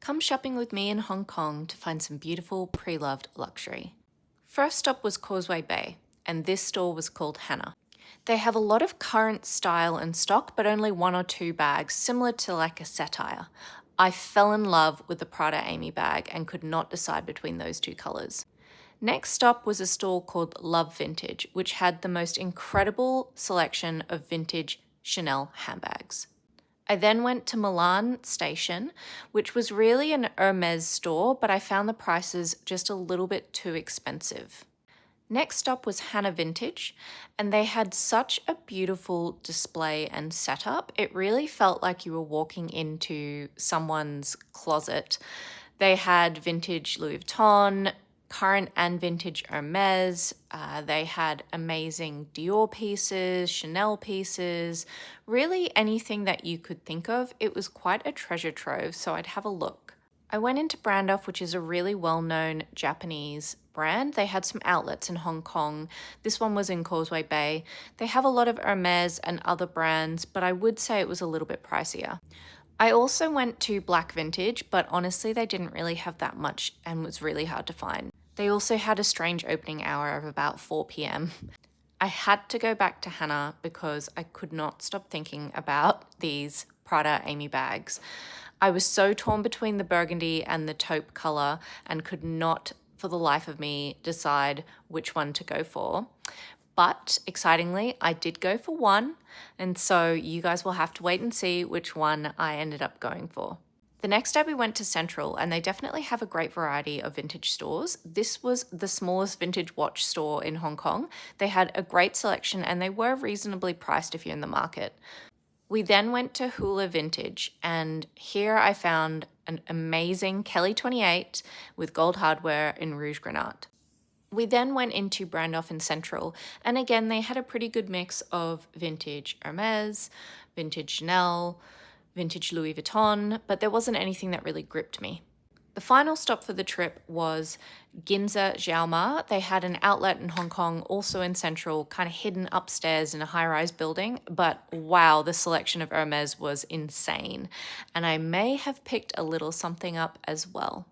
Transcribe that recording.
Come shopping with me in Hong Kong to find some beautiful pre-loved luxury. First stop was Causeway Bay, and this store was called Hana. They have a lot of current style and stock, but only one or two bags, similar to like a satire. I fell in love with the Prada Amy bag and could not decide between those two colours. Next stop was a store called Lovintage, which had the most incredible selection of vintage Chanel handbags. I then went to Milan Station, which was really an Hermes store, but I found the prices just a little bit too expensive. Next stop was Hana Vintage, and they had such a beautiful display and setup. It really felt like you were walking into someone's closet. They had vintage Louis Vuitton, current and vintage Hermes. They had amazing Dior pieces, Chanel pieces, really anything that you could think of. It was quite a treasure trove, so I'd have a look. I went into Brandoff, which is a really well-known Japanese brand. They had some outlets in Hong Kong. This one was in Causeway Bay. They have a lot of Hermes and other brands, but I would say it was a little bit pricier. I also went to Black Vintage, but honestly, they didn't really have that much and was really hard to find. They also had a strange opening hour of about 4 p.m. I had to go back to Hana because I could not stop thinking about these Prada Amy bags. I was so torn between the burgundy and the taupe color and could not for the life of me decide which one to go for. But excitingly, I did go for one, and so you guys will have to wait and see which one I ended up going for. The next day we went to Central, and they definitely have a great variety of vintage stores. This was the smallest vintage watch store in Hong Kong. They had a great selection and they were reasonably priced if you're in the market. We then went to Hula Vintage, and here I found an amazing Kelly 28 with gold hardware in Rouge Granat. We then went into Brandoff in Central, and again they had a pretty good mix of vintage Hermes, vintage Chanel, vintage Louis Vuitton, but there wasn't anything that really gripped me. The final stop for the trip was Ginza Xiaoma. They had an outlet in Hong Kong, also in Central, kind of hidden upstairs in a high-rise building, but wow, the selection of Hermes was insane, and I may have picked a little something up as well.